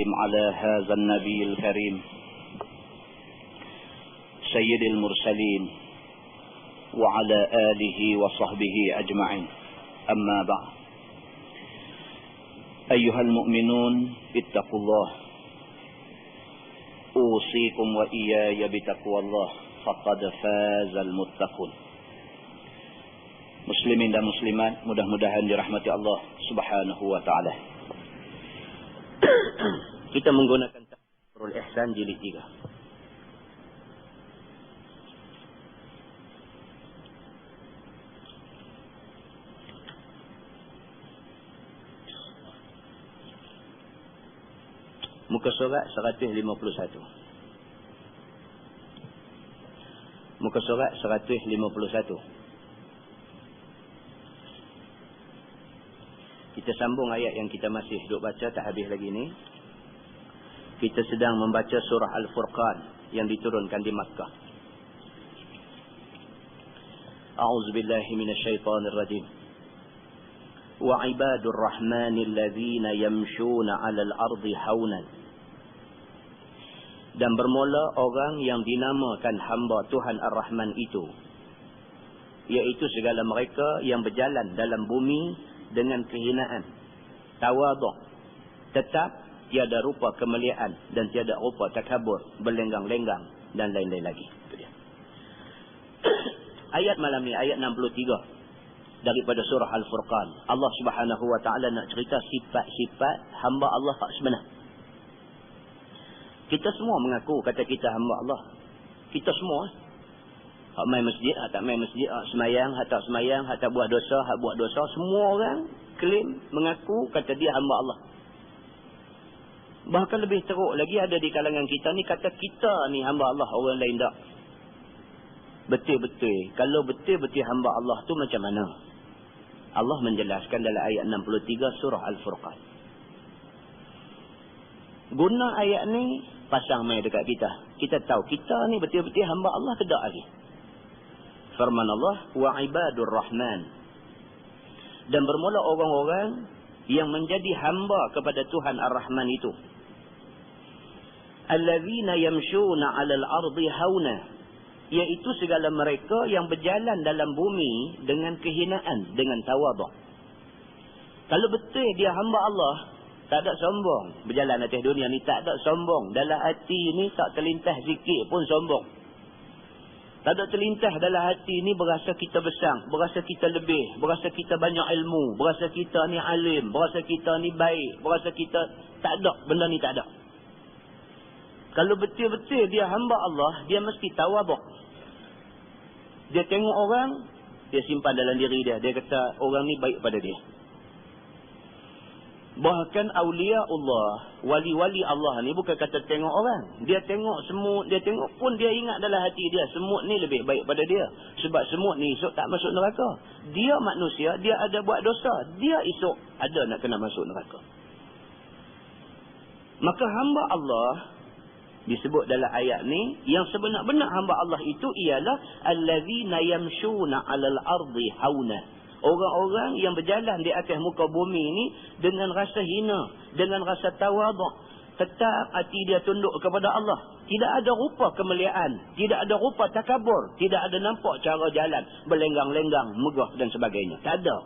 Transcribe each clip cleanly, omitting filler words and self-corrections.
وسلم على هذا النبي الكريم سيد المرسلين وعلى آله وصحبه أجمعين. أما بعد، أيها المؤمنون اتقوا الله، أوصيكم وإياي بتقوى الله، فقد فاز المتقون. Muslimin dan muslimat, mudah-mudahan dirahmati Allah Subhanahu wa taala. Kita menggunakan Tafsirul Ihsan jilid 3. Muka surat 151. Muka surat 151. Kita sambung ayat yang kita masih duk baca, tak habis lagi ni. Kita sedang membaca surah Al-Furqan yang diturunkan di Makkah. A'udzubillahi minasyaitonir rajim. Wa ibadur rahmanil ladzina yamshuna 'alal ardi haunan. Dan bermula orang yang dinamakan hamba Tuhan Ar-Rahman itu, iaitu segala mereka yang berjalan dalam bumi dengan kehinaan, tawaduk, tetap tiada rupa kemuliaan dan tiada rupa takabur, berlenggang-lenggang dan lain-lain lagi. Itu dia. Ayat malam ni, ayat 63 daripada surah Al-Furqan. Allah Subhanahu wa taala nak cerita sifat-sifat hamba Allah tak sebenar. Kita semua mengaku kata kita hamba Allah. Kita semua. Hak main masjid, hak tak main masjid, hak semayang, hak tak semayang, hak tak buat dosa, hak buat dosa. Semua orang klaim, mengaku kata dia hamba Allah. Bahkan lebih teruk lagi ada di kalangan kita ni kata kita ni hamba Allah, orang lain tak. Betul-betul. Kalau betul-betul hamba Allah tu macam mana? Allah menjelaskan dalam ayat 63 surah Al-Furqan. Guna ayat ni pasang mai dekat kita. Kita tahu kita ni betul-betul hamba Allah ke tak lagi. Firman Allah, wa ibadur rahman. Dan bermula orang-orang yang menjadi hamba kepada Tuhan Ar-Rahman itu. Allazina yamshuna 'alal ardi hauna. Iaitu segala mereka yang berjalan dalam bumi dengan kehinaan, dengan tawaduk. Kalau betul dia hamba Allah, tak ada sombong. Berjalan atas dunia ni tak ada sombong. Dalam hati ni tak terlintas sikit pun sombong. Tak ada terlintas dalam hati ni berasa kita besar, berasa kita lebih, berasa kita banyak ilmu, berasa kita ni alim, berasa kita ni baik, berasa kita... Tak ada, benda ni tak ada. Kalau betul-betul dia hamba Allah, dia mesti tawaduk. Dia tengok orang, dia simpan dalam diri dia. Dia kata orang ni baik pada dia. Bahkan awliya Allah, wali-wali Allah ni bukan kata tengok orang. Dia tengok semut, dia tengok pun dia ingat dalam hati dia, semut ni lebih baik pada dia. Sebab semut ni esok tak masuk neraka. Dia manusia, dia ada buat dosa. Dia esok ada nak kena masuk neraka. Maka hamba Allah disebut dalam ayat ni, yang sebenar-benar hamba Allah itu ialah allazina yamshuna 'alal ardi hauna. Orang-orang yang berjalan di atas muka bumi ini dengan rasa hina, dengan rasa tawaduk. Tetap hati dia tunduk kepada Allah. Tidak ada rupa kemuliaan, tidak ada rupa takabur, tidak ada nampak cara jalan berlenggang-lenggang, megah dan sebagainya. Tak ada.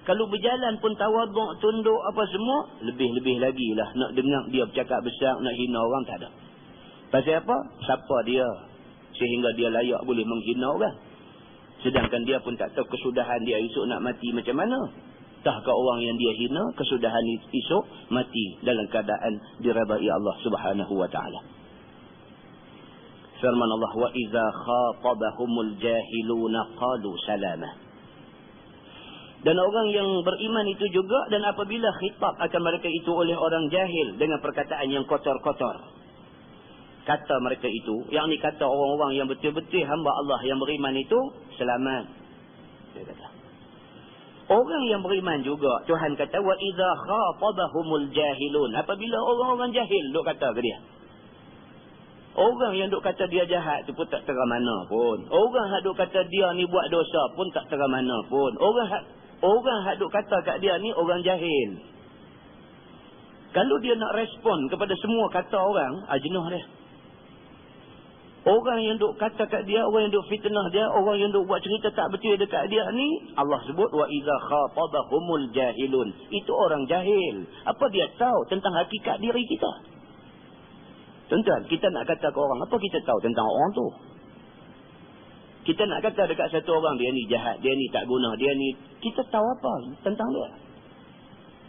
Kalau berjalan pun tawaduk, tunduk apa semua, lebih-lebih lagi lah nak dengar dia bercakap besar, nak hina orang, tak ada. Pasal apa? Siapa dia sehingga dia layak boleh menghina orang? Sedangkan dia pun tak tahu kesudahan dia esok nak mati macam mana. Tahkah orang yang dia hina, kesudahan esok mati dalam keadaan diredai Allah Subhanahu wa taala. Firman Allah, wa idza khatabahumul jahiluna qalu salama. Dan orang yang beriman itu juga, dan apabila khitab akan mereka itu oleh orang jahil dengan perkataan yang kotor-kotor, kata mereka itu, yang ni kata orang-orang yang betul-betul hamba Allah yang beriman itu, selamat. Dia kata. Orang yang beriman juga, Tuhan kata, wa idza khatabahumul jahilun. Apabila orang-orang jahil duk kata ke dia. Orang yang duk kata dia jahat tu pun tak terang mana pun. Orang yang duk kata dia ni buat dosa pun tak terang mana pun. Orang yang duk kata kat dia ni orang jahil. Kalau dia nak respon kepada semua kata orang, jenuh dia. Orang yang duk kata kat dia, orang yang duk fitnah dia, orang yang duk buat cerita tak betul dekat dia ni, Allah sebut wa idza khatabahumul jahilun. Itu orang jahil. Apa dia tahu tentang hakikat diri kita? Tuan-tuan, kita nak kata ke orang, apa kita tahu tentang orang tu? Kita nak kata dekat satu orang, dia ni jahat, dia ni tak guna, dia ni, kita tahu apa tentang dia?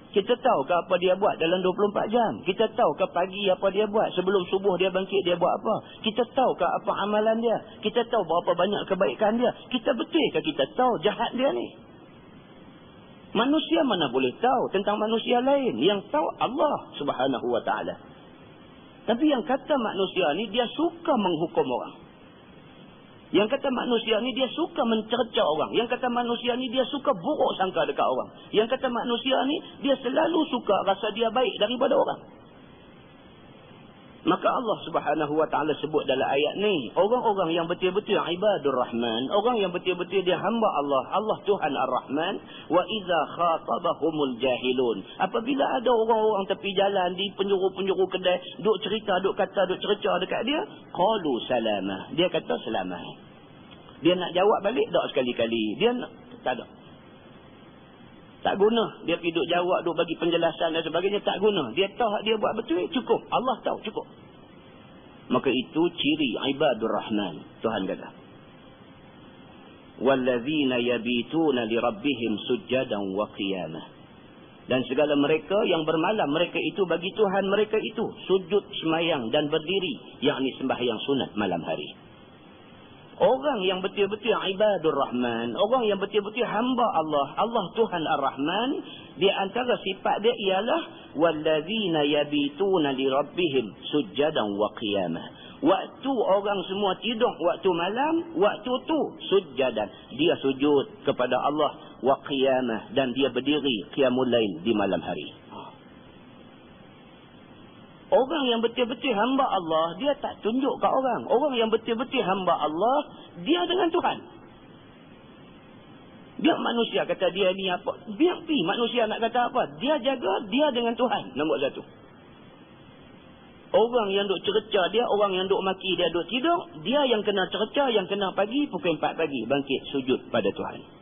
Kita tahu ke apa dia buat dalam 24 jam? Kita tahu ke pagi apa dia buat? Sebelum subuh dia bangkit, dia buat apa? Kita tahu ke apa amalan dia? Kita tahu berapa banyak kebaikan dia? Kita betul ke kita tahu jahat dia ni? Manusia mana boleh tahu tentang manusia lain? Yang tahu Allah Subhanahu Wa Taala. Tapi yang kata manusia ni, dia suka menghukum orang. Yang kata manusia ni dia suka mencerca orang. Yang kata manusia ni dia suka buruk sangka dekat orang. Yang kata manusia ni dia selalu suka rasa dia baik daripada orang. Maka Allah Subhanahu Wa Taala sebut dalam ayat ni, orang-orang yang betul-betul ibadur rahman, orang yang betul-betul dia hamba Allah, Allah Tuhan Ar-Rahman, wa idza khatabahumul jahilun. Apabila ada orang-orang tepi jalan di penjuru-penjuru kedai, duk cerita, duk kata, duk cerca dekat dia, qalu salamah. Dia kata selamat. Dia nak jawab balik tak sekali-kali. Dia nak, tak ada. Tak guna. Dia pergi duk jawab, duk bagi penjelasan dan sebagainya. Tak guna. Dia tahu dia buat betul, cukup. Allah tahu, cukup. Maka itu ciri ibadur rahman. Tuhan kata. Wallazina yabituna lirabbihim sujjadan wa qiyamah. Dan segala mereka yang bermalam, mereka itu bagi Tuhan mereka itu sujud, semayang dan berdiri. Yakni sembahyang sunat malam hari. Orang yang betul-betul ibadur rahman, orang yang betul-betul hamba Allah, Allah Tuhan Ar-Rahman, di antara sifat dia ialah wallazina yabituna lirabbihim sujjadan wa qiyamah. Waktu orang semua tidur waktu malam, waktu tu sujjadan, dia sujud kepada Allah, wa qiyamah, dan dia berdiri qiyamul lail di malam hari. Orang yang betul-betul hamba Allah, dia tak tunjuk kat orang. Orang yang betul-betul hamba Allah, dia dengan Tuhan. Biar manusia kata dia ni apa, biar pi manusia nak kata apa, dia jaga dia dengan Tuhan. Nombor satu. Orang yang duk cerca dia, orang yang duk maki dia, duk tidur, dia yang kena cerca, yang kena pagi, pukul 4 pagi bangkit sujud pada Tuhan.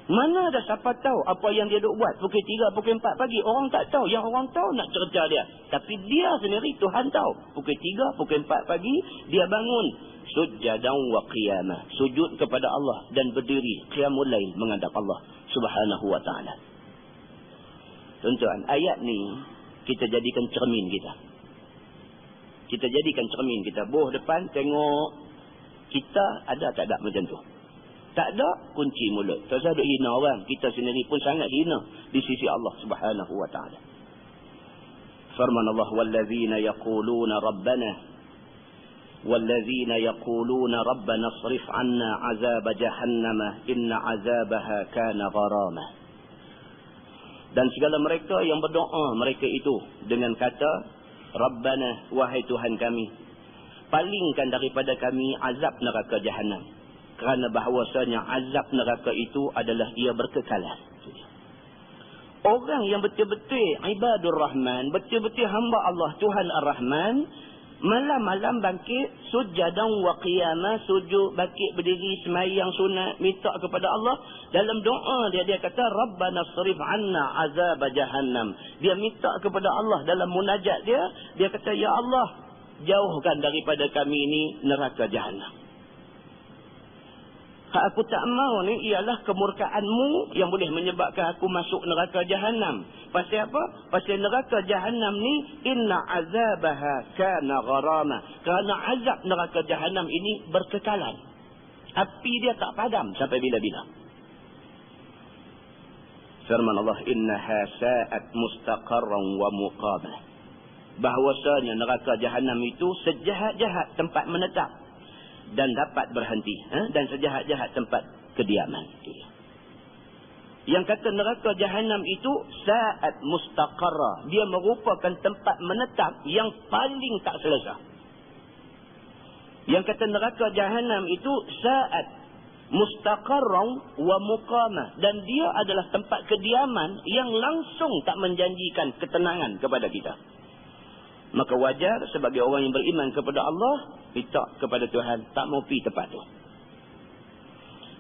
Mana ada siapa tahu apa yang dia duk buat pukul 3, pukul 4 pagi. Orang tak tahu. Yang orang tahu nak cerca dia. Tapi dia sendiri, Tuhan tahu. Pukul 3, pukul 4 pagi, dia bangun. Sujjadan wa qiyamah. Sujud kepada Allah dan berdiri. Qiyamul lail menghadap Allah Subhanahu Wa Ta'ala. Tuan-tuan, ayat ni kita jadikan cermin kita. Kita jadikan cermin kita. Boh depan tengok kita ada tak ada macam tu. Tak ada, kunci mulut. Tak usah duk hina orang. Kita sendiri pun sangat hina di sisi Allah Subhanahu Wa Ta'ala. Firman Allah, wallazina yaquluna rabbana asrif 'anna 'azab jahannam inna 'azabaha kana gharama. Dan segala mereka yang berdoa, mereka itu dengan kata Rabbana, wahai Tuhan kami, palingkan daripada kami azab neraka jahannam. Kerana bahawasanya azab neraka itu adalah ia berkekalan. Orang yang betul-betul ibadur rahman, betul-betul hamba Allah Tuhan Ar-Rahman, malam-malam bangkit sujjadan wa qiyamah, sujud, bangkit berdiri, semayang sunat, minta kepada Allah. Dalam doa dia kata Rabbana srif 'anna azab jahannam. Dia minta kepada Allah dalam munajat dia kata ya Allah, jauhkan daripada kami ini neraka jahannam. Hak aku tak mau ni ialah kemurkaan-Mu yang boleh menyebabkan aku masuk neraka jahannam. Pasal apa? Pasal neraka jahannam ni inna azabaha kana gharama. Kerana azab neraka jahannam ini berkekalan. Api dia tak padam sampai bila-bila. Firman Allah, innaha sa'at mustaqarran wa muqamah. Bahawasanya neraka jahannam itu sejahat-jahat tempat menetap dan dapat berhenti, dan sejahat-jahat tempat kediaman. Yang kata neraka jahannam itu sa'at mustaqarra, dia merupakan tempat menetap yang paling tak selesa. Yang kata neraka jahannam itu sa'at mustaqarran wa muqamah, dan dia adalah tempat kediaman yang langsung tak menjanjikan ketenangan kepada kita. Maka wajar sebagai orang yang beriman kepada Allah, minta kepada Tuhan, tak mau pergi tempat tu.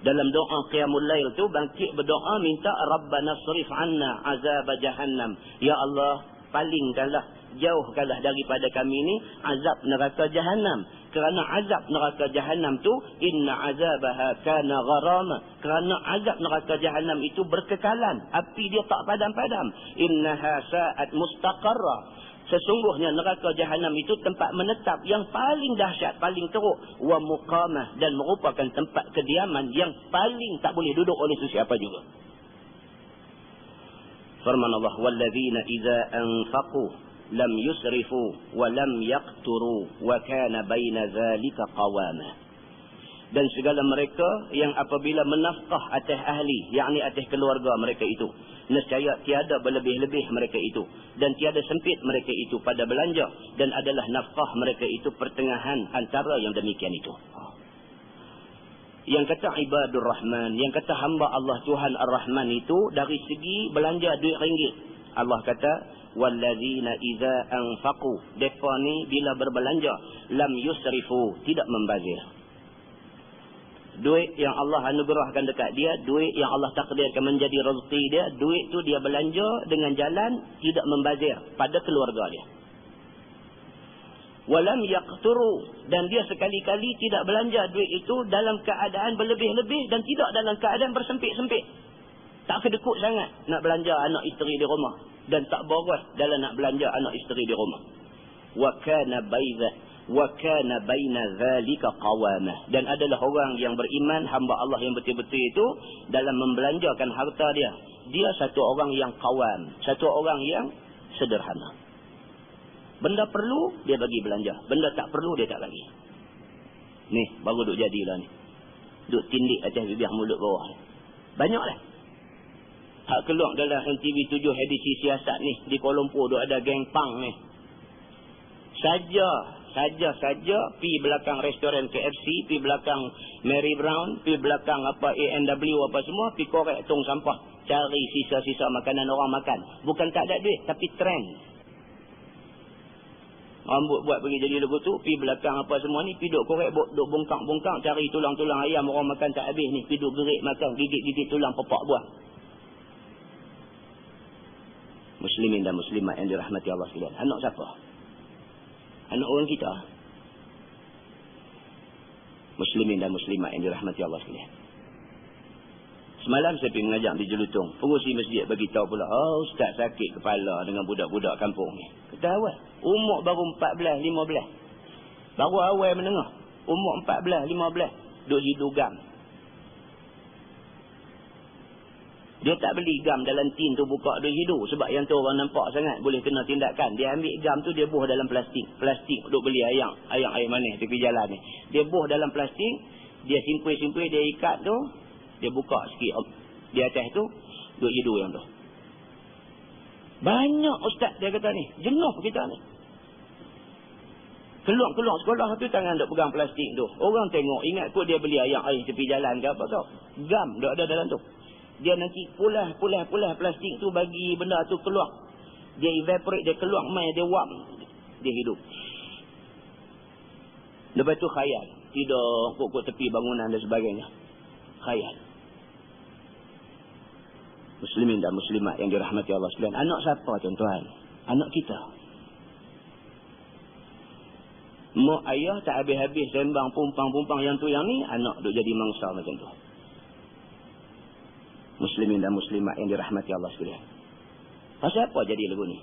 Dalam doa Qiyamul Lail tu, bangkit berdoa, minta Rabbana srif anna azab jahannam. Ya Allah, palingkanlah, jauhkanlah daripada kami ni azab neraka Jahannam. Kerana azab neraka Jahannam tu, inna azabaha kana gharama. Kerana azab neraka Jahannam itu berkekalan, api dia tak padam-padam. Innaha sa'at mustaqarra. Sesungguhnya neraka Jahannam itu tempat menetap yang paling dahsyat, paling teruk. Wa muqamah, dan merupakan tempat kediaman yang paling tak boleh duduk oleh sesiapa juga. Firman Allah, walladzina idza anfaqu lam yusrifu wa lam yaqturu wa kana baina zalika qawama. Dan segala mereka yang apabila menafkah atas ahli, yakni atas keluarga mereka itu, nescaya tiada berlebih-lebih mereka itu, dan tiada sempit mereka itu pada belanja, dan adalah nafkah mereka itu pertengahan antara yang demikian itu. Yang kata ibadur rahman, yang kata hamba Allah Tuhan ar-Rahman itu, dari segi belanja duit ringgit, Allah kata walladzina idza anfaqu, depa ni bila berbelanja, lam yusrifu, tidak membazir. Duit yang Allah anugerahkan dekat dia, duit yang Allah takdirkan menjadi rezeki dia, duit tu dia belanja dengan jalan tidak membazir pada keluarga dia. Walam yaqturu, dan dia sekali-kali tidak belanja duit itu dalam keadaan berlebih-lebih dan tidak dalam keadaan bersempit-sempit. Tak kedekut sangat nak belanja anak isteri di rumah, dan tak boros dalam nak belanja anak isteri di rumah. Wa kana baina zalika qawamah, dan adalah orang yang beriman, hamba Allah yang betul-betul itu, dalam membelanjakan harta dia, dia satu orang yang qawam, satu orang yang sederhana. Benda perlu dia bagi belanja, benda tak perlu dia tak bagi. Ni baru duk jadilah ni, duk tindik atas bibir mulut bawah. Banyaklah hak keluar dalam NTV 7 edisi siasat ni, di Kuala Lumpur duk ada geng pang ni. Saja pi belakang restoran KFC, pi belakang Mary Brown, pi belakang apa A&W apa semua, pi korek tong sampah, cari sisa-sisa makanan orang makan. Bukan tak ada duit, tapi trend. Rambut buat pergi jadi lagu tu, pi belakang apa semua ni, pi duk korek, duk bongkang-bongkang, cari tulang-tulang ayam orang makan tak habis ni, pi duk gerik makan, gigit-gigit tulang pepak buah. Muslimin dan muslimat yang dirahmati Allah sekalian. Anak siapa? Anak orang kita. Muslimin dan muslimat yang dirahmati Allah sekalian. Semalam saya pergi mengajar di Jelutong. Pengurusi masjid bagi tahu pula, oh, ustaz sakit kepala dengan budak-budak kampung ni. Kata awal, umur baru 14, 15. Baru awal menengah. Umur 14, 15. Duk hidup gam. Dia tak beli gam dalam tin tu buka duk hidup. Sebab yang tu orang nampak sangat boleh kena tindakan. Dia ambil gam tu, dia buh dalam plastik. Plastik duk beli ayam air manis tepi jalan ni. Dia buh dalam plastik. Dia simpul-simpul, dia ikat tu. Dia buka sikit di atas tu, duk hidup yang tu. Banyak ustaz dia kata ni. Jenuh kita ni. Keluar sekolah tu tangan duk pegang plastik tu. Orang tengok, ingat kot dia beli ayam air tepi jalan ke apa tau. Gam duk ada dalam tu. Dia nanti pulah plastik tu, bagi benda tu keluar. Dia evaporate, dia keluar mai, dia wap, dia hidup. Lepas tu khayal. Tidur kok tepi bangunan dan sebagainya. Khayal. Muslimin dan muslimat yang dirahmati Allah sekalian. Anak siapa tuan-tuan? Anak kita. Mak ayah tak habis-habis sembang pumpang yang tu yang ni, anak duk jadi mangsa macam tu. Muslimin dan muslimat yang dirahmati Allah sekalian. Pasal apa jadi lagu ni?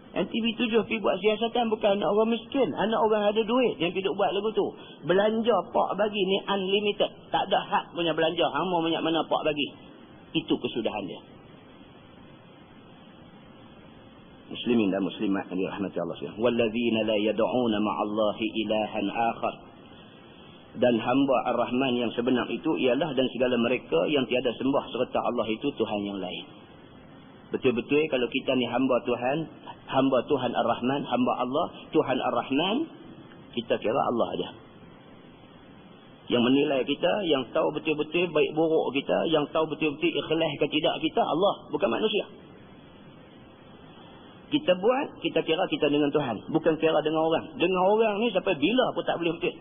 NTV 7 pergi buat siasatan bukan anak orang miskin, anak orang ada duit yang pergi buat lagu tu. Belanja pak bagi ni unlimited. Tak ada hak punya belanja. Hang mau banyak mana pak bagi. Itu kesudahan dia. Muslimin dan muslimat yang dirahmati Allah sekalian. Walladzina la yad'una ma'allahi ilahan akhar. Dan hamba Ar-Rahman yang sebenar itu ialah, dan segala mereka yang tiada sembah serta Allah itu Tuhan yang lain. Betul-betul kalau kita ni hamba Tuhan Ar-Rahman, hamba Allah, Tuhan Ar-Rahman, kita kira Allah aja. Yang menilai kita, yang tahu betul-betul baik buruk kita, yang tahu betul-betul ikhlas ke tidak kita, Allah, bukan manusia. Kita buat, kita kira kita dengan Tuhan, bukan kira dengan orang. Dengan orang ni sampai bila pun tak boleh betul.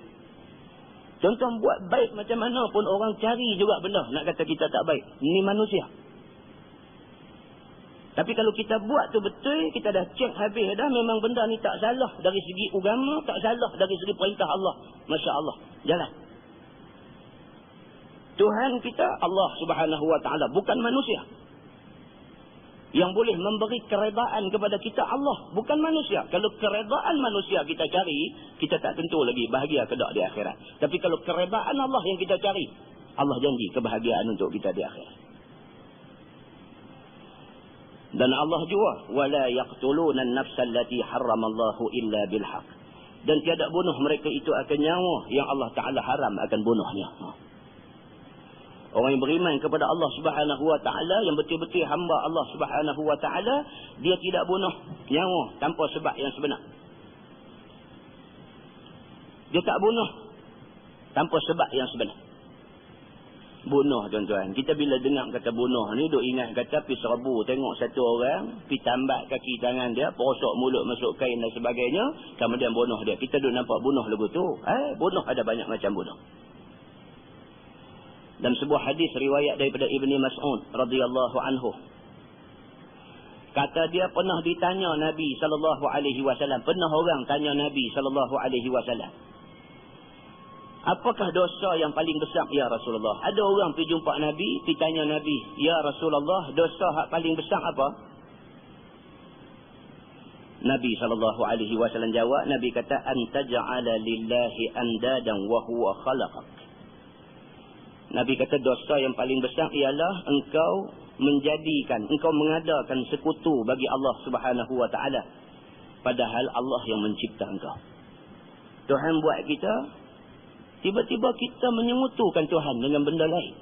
Contoh buat baik macam mana pun orang cari juga benda nak kata kita tak baik. Ini manusia. Tapi kalau kita buat tu betul, kita dah cek habis dah, memang benda ni tak salah dari segi agama, tak salah dari segi perintah Allah. Masya Allah, jalan. Tuhan kita Allah Subhanahu Wa Taala, bukan manusia. Yang boleh memberi keredaan kepada kita Allah, bukan manusia. Kalau keredaan manusia kita cari, kita tak tentu lagi bahagia ke tak di akhirat. Tapi kalau keredaan Allah yang kita cari, Allah janji kebahagiaan untuk kita di akhirat. Dan Allah jua, wala yaqtuluna an-nafsa allati harramallahu illa bil haqq. Dan tiada bunuh mereka itu akan nyawa yang Allah Taala haram akan bunuhnya. Orang yang beriman kepada Allah Subhanahu Wa Taala, yang betul-betul hamba Allah Subhanahu Wa Taala, dia tidak bunuh nyawa tanpa sebab yang sebenar. Dia tak bunuh tanpa sebab yang sebenar. Bunuh, tuan-tuan. Kita bila dengar kata bunuh ni, duk ingat kata pergi serbu tengok satu orang, pergi tambat kaki tangan dia, perosok mulut masuk kain dan sebagainya, kemudian bunuh dia. Kita duk nampak bunuh lagu tu. Bunuh ada banyak macam bunuh. Dan sebuah hadis riwayat daripada Ibni Mas'ud radhiyallahu anhu. Kata dia pernah ditanya Nabi sallallahu alaihi wasallam, pernah orang tanya Nabi sallallahu alaihi wasallam, apakah dosa yang paling besar ya Rasulullah? Ada orang pergi jumpa Nabi, pergi tanya Nabi, ya Rasulullah, dosa yang paling besar apa? Nabi sallallahu alaihi wasallam jawab, Nabi kata, antaj'ala lillahi andadan wa huwa khalaqak. Nabi kata dosa yang paling besar ialah engkau mengadakan sekutu bagi Allah Subhanahu Wa Taala, padahal Allah yang mencipta engkau. Tuhan buat kita, tiba-tiba kita menyengutukan Tuhan dengan benda lain.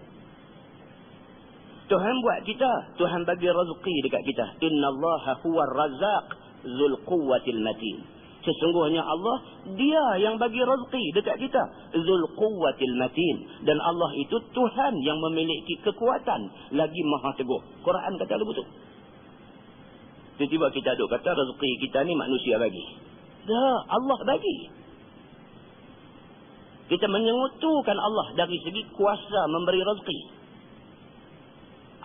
Tuhan buat kita, Tuhan bagi rezeki dekat kita. Innallaha huwar razzaq dzul quwwatil matin. Sesungguhnya Allah, dia yang bagi rezeki dekat kita. Dzul quwwatil matin. Dan Allah itu Tuhan yang memiliki kekuatan lagi maha teguh. Quran kata begitu. Tiba-tiba kita duk kata rezeki kita ni manusia bagi. Dah, Allah bagi. Kita menyengutukan Allah dari segi kuasa memberi rezeki.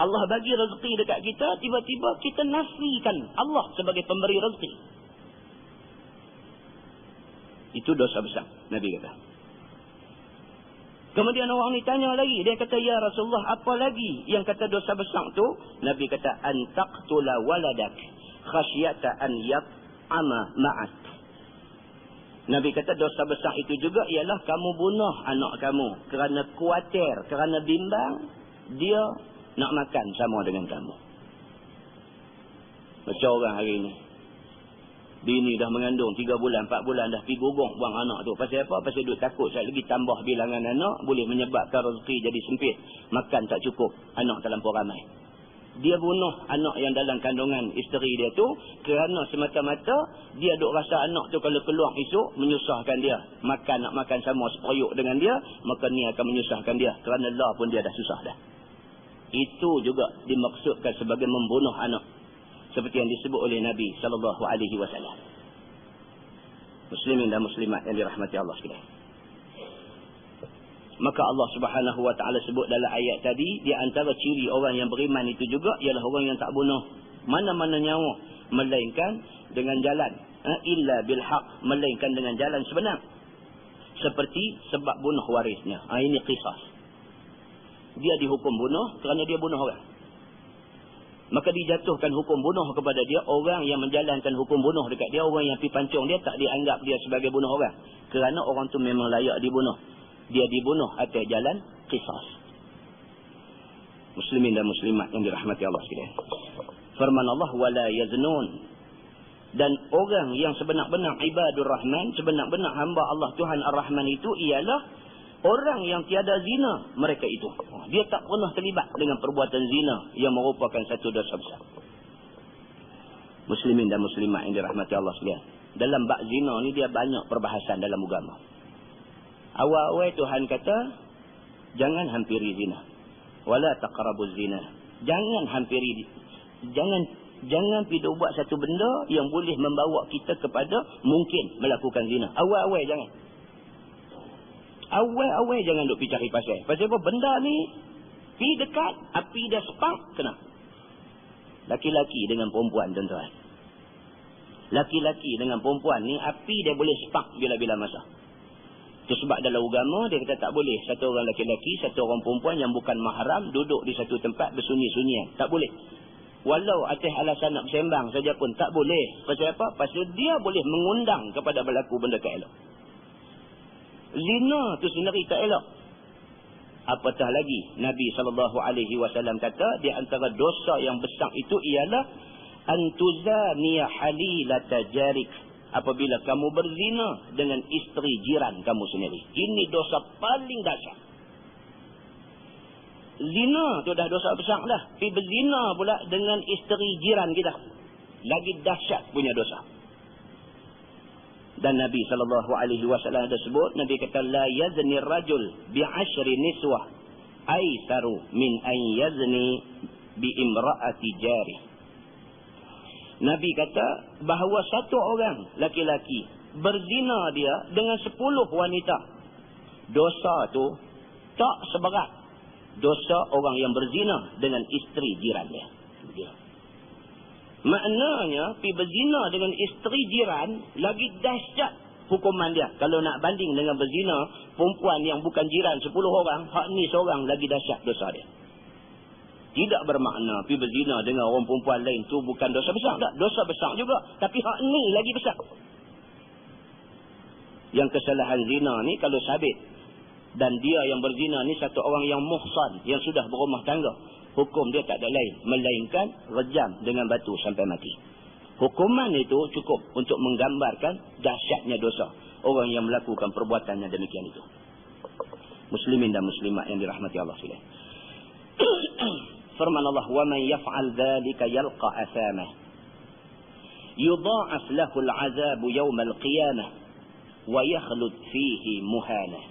Allah bagi rezeki dekat kita, tiba-tiba kita nafikan Allah sebagai pemberi rezeki. Itu dosa besar, Nabi kata. Kemudian orang ni tanya lagi, dia kata, ya Rasulullah, apa lagi yang kata dosa besar tu? Nabi kata, antaqtula waladak khasyata an yat'ama ma'ak. Nabi kata dosa besar itu juga ialah kamu bunuh anak kamu kerana khawatir, kerana bimbang dia nak makan sama dengan kamu. Macam orang hari ini, bini dah mengandung 3 bulan, 4 bulan dah pergi gugong buang anak tu. Pasal apa? Pasal duk takut sekali lagi tambah bilangan anak, boleh menyebabkan rezeki jadi sempit. Makan tak cukup, anak terlampau ramai. Dia bunuh anak yang dalam kandungan isteri dia tu kerana semata-mata dia duk rasa anak tu kalau keluar esok menyusahkan dia. Nak makan sama seperiuk dengan dia, maka ni akan menyusahkan dia. Kerana lah pun dia dah susah dah. Itu juga dimaksudkan sebagai membunuh anak. Seperti yang disebut oleh Nabi SAW. Muslimin dan muslimat yang dirahmati Allah sekalian. Maka Allah Subhanahu Wa Taala sebut dalam ayat tadi, di antara ciri orang yang beriman itu juga ialah orang yang tak bunuh mana-mana nyawa, melainkan dengan jalan illa bil haq, melainkan dengan jalan sebenar, seperti sebab bunuh warisnya. Ini qisas. Dia dihukum bunuh kerana dia bunuh orang, maka dijatuhkan hukum bunuh kepada dia. Orang yang menjalankan hukum bunuh dekat dia, orang yang pergi pancung dia, tak dianggap dia sebagai bunuh orang, kerana orang tu memang layak dibunuh. Dia dibunuh atas jalan qisas. Muslimin dan muslimat yang dirahmati Allah sekalian. Firman Allah, wala yaznun. Dan orang yang sebenar-benar ibadur rahman, sebenar-benar hamba Allah Tuhan Ar-Rahman itu ialah orang yang tiada zina mereka itu. Dia tak pernah terlibat dengan perbuatan zina yang merupakan satu dosa besar. Muslimin dan muslimat yang dirahmati Allah sekalian. Dalam bab zina ni dia banyak perbahasan dalam agama. Awal-awal Tuhan kata, jangan hampiri zina. Wala taqrabuz zina. Jangan hampiri, jangan pergi buat satu benda yang boleh membawa kita kepada mungkin melakukan zina. Awal-awal jangan. Awal-awal jangan duk pergi cari pasal. Pasal apa? Benda ni pergi dekat, api dah spark, kena. Laki-laki dengan perempuan, tuan-tuan. Laki-laki dengan perempuan ni api dia boleh spark bila-bila masa. Itu sebab dalam agama dia kata tak boleh satu orang laki-laki, satu orang perempuan yang bukan mahram duduk di satu tempat bersunyi-sunyian. Tak boleh. Walau atas alasan nak bersembang saja pun tak boleh. Pasal apa? Pasal dia boleh mengundang kepada berlaku benda tak elok. Zina tu sendiri tak elok. Apatah lagi Nabi SAW kata di antara dosa yang besar itu ialah antuzaniya halilata jarik, apabila kamu berzina dengan isteri jiran kamu sendiri. Ini dosa paling dahsyat. Zina tu dah dosa besar dah. Tapi berzina pula dengan isteri jiran kita, lagi dahsyat punya dosa. Dan Nabi SAW ada sebut, Nabi kata la yazni rajul bi 10 niswah aisaru min an yazni bi imra'ati jari. Nabi kata bahawa satu orang laki-laki berzina dia dengan 10 wanita, dosa tu tak seberat dosa orang yang berzina dengan isteri jiran dia. Maknanya pergi berzina dengan isteri jiran lagi dahsyat hukuman dia. Kalau nak banding dengan berzina perempuan yang bukan jiran 10 orang, hak ni seorang, lagi dahsyat dosa dia. Tidak bermakna pergi berzina dengan orang perempuan lain tu bukan dosa besar. Tak, dosa besar juga. Tapi hak ni lagi besar. Yang kesalahan zina ni kalau sabit, dan dia yang berzina ni satu orang yang muhsan, yang sudah berumah tangga, hukum dia tak ada lain melainkan rejam dengan batu sampai mati. Hukuman itu cukup untuk menggambarkan dahsyatnya dosa orang yang melakukan perbuatan yang demikian itu. Muslimin dan muslimat yang dirahmati Allah sekalian. Firman Allah, "Wa man yaf'al dzalika yalqa athama yudha'af lahu al'adzabu yawm al-qiyamah wa yakhlud fihi muhana."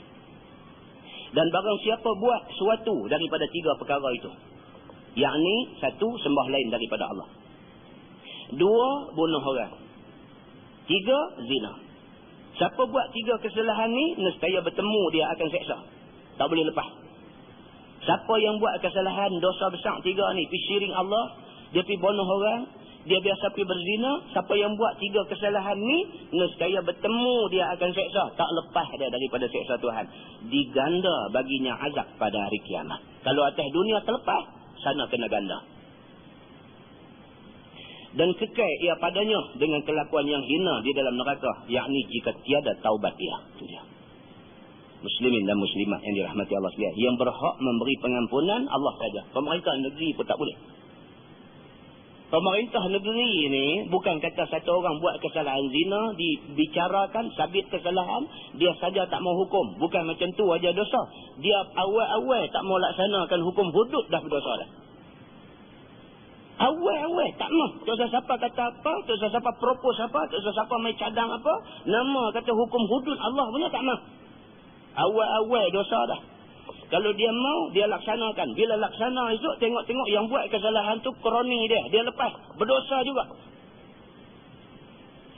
Dan barang siapa buat sesuatu daripada 3 perkara itu, yakni 1, sembah lain daripada Allah, 2, bunuh orang, 3, zina. Siapa buat 3 kesalahan ni, nescaya bertemu dia akan seksa. Tak boleh lepas. Siapa yang buat kesalahan dosa besar 3 ni, pergi syirik Allah, dia pergi bunuh orang, dia biasa pergi berzina, siapa yang buat 3 kesalahan ni, nescaya bertemu dia akan seksa. Tak lepas dia daripada seksa Tuhan. Diganda baginya azab pada hari kiamat. Kalau atas dunia terlepas, sana kena ganda. Dan kekal ia padanya dengan kelakuan yang hina di dalam neraka, yakni jika tiada taubat dia. Itu dia. Muslimin dan muslimat yang dirahmati Allah sekalian, yang berhak memberi pengampunan Allah saja. Pemerintah negeri pun tak boleh. Pemerintah negeri ni bukan kata satu orang buat kesalahan zina, dibicarakan sabit kesalahan, dia saja tak mau hukum. Bukan macam tu aja dosa. Dia awal-awal tak mau laksanakan hukum hudud, dah berdosa dah. Awal-awal tak mau. Tak usah siapa kata apa, tak usah siapa propose apa, tak usah siapa main cadang apa, nama kata hukum hudud Allah punya tak mau. Awal-awal dosa dah. Kalau dia mau, dia laksanakan. Bila laksana esok, tengok-tengok yang buat kesalahan tu kroni dia. Dia lepas. Berdosa juga.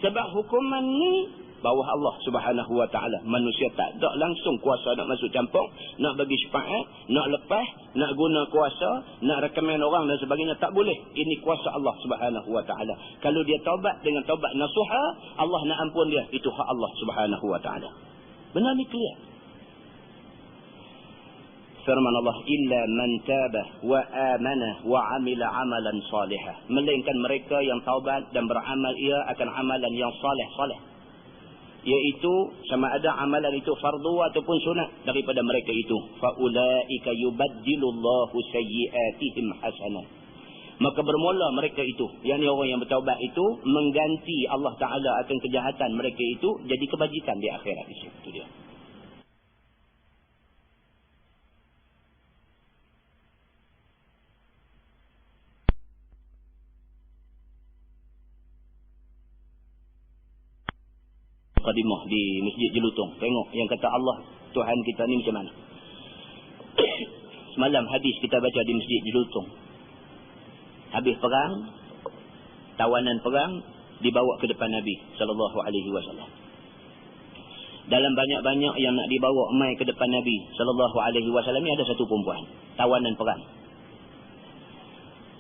Sebab hukuman ni bawah Allah Subhanahu Wa Taala. Manusia tak ada langsung kuasa nak masuk campur, nak bagi syafaat, nak lepas, nak guna kuasa, nak rekomen orang dan sebagainya. Tak boleh. Ini kuasa Allah Subhanahu Wa Taala. Kalau dia taubat dengan taubat nasuha, Allah nak ampun dia. Itu hak Allah Subhanahu Wa Taala. Benar ni clear. Firman Allah, illa man taba wa amana wa amila amalan salihah. Melainkan mereka yang taubat dan beramal ia akan amalan yang salih. Iaitu sama ada amalan itu fardu ataupun sunat daripada mereka itu. Fa ulaika yubaddilullahu sayyi'atihim hasanah. Maka bermula mereka itu, yakni orang yang bertaubat itu, mengganti Allah Taala akan kejahatan mereka itu jadi kebajikan di akhirat. Itu dia. Qadimah di Masjid Jelutong. Tengok yang kata Allah Tuhan kita ni macam mana. Semalam hadis kita baca di masjid di Lutung. Habis perang, tawanan perang dibawa ke depan Nabi SAW. Dalam banyak-banyak yang nak dibawa mai ke depan Nabi SAW ni ada satu perempuan, tawanan perang.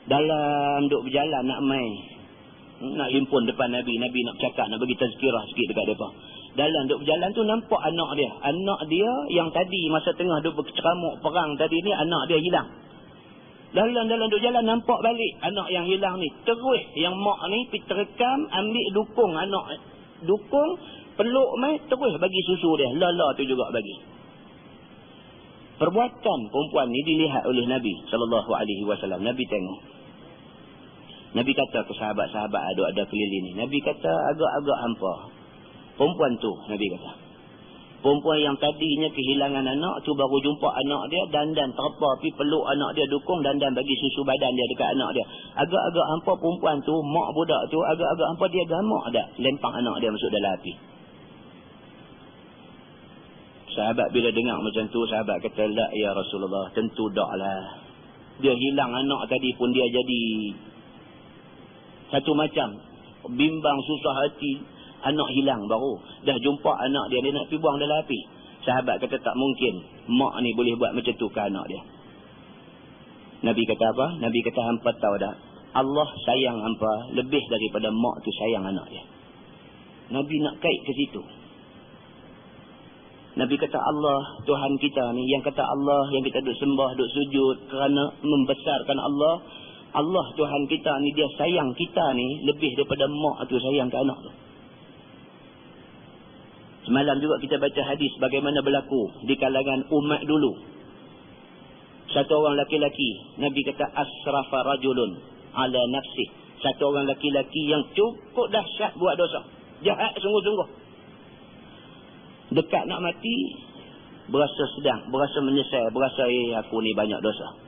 Dalam duk berjalan nak mai, nak himpun depan Nabi, Nabi nak bercakap, nak bagi tazkirah sikit dekat mereka. Dalam duk berjalan tu nampak anak dia yang tadi masa tengah duk berceramuk perang tadi ni, anak dia hilang. Dalam duk jalan nampak balik anak yang hilang ni. Terus yang mak ni pergi terekam, ambil dukung anak, dukung peluk mai, terus bagi susu dia. Lala tu juga bagi. Perbuatan perempuan ni dilihat oleh Nabi SAW. Nabi tengok. Nabi kata ke sahabat-sahabat ada keliling ni. Nabi kata agak-agak hampa. Perempuan tu, Nabi kata. Perempuan yang tadinya kehilangan anak tu baru jumpa anak dia, dandan terpa pergi peluk anak dia, dukung dandan bagi susu badan dia dekat anak dia. Agak-agak hampa perempuan tu, mak budak tu, agak-agak hampa dia gamak dah lempang anak dia masuk dalam api. Sahabat bila dengar macam tu, sahabat kata, la ya Rasulullah, tentu dak lah. Dia hilang anak tadi pun dia jadi satu macam bimbang, susah hati. Anak hilang baru dah jumpa anak dia nak pergi buang dalam api. Sahabat kata tak mungkin mak ni boleh buat macam tu ke anak dia. Nabi kata apa? Nabi kata hampa tahu dah, Allah sayang hampa lebih daripada mak tu sayang anak dia. Nabi nak kait ke situ. Nabi kata Allah Tuhan kita ni, yang kata Allah yang kita duk sembah, duk sujud kerana membesarkan Allah. Allah Tuhan kita ni dia sayang kita ni lebih daripada mak tu sayang ke anak tu. Semalam juga kita baca hadis bagaimana berlaku di kalangan umat dulu. Satu orang laki-laki, Nabi kata asrafa rajulun ala nafsih. Satu orang laki-laki yang cukup dahsyat buat dosa. Jahat sungguh-sungguh. Dekat nak mati, berasa sedang, berasa menyesal, berasa aku ni banyak dosa.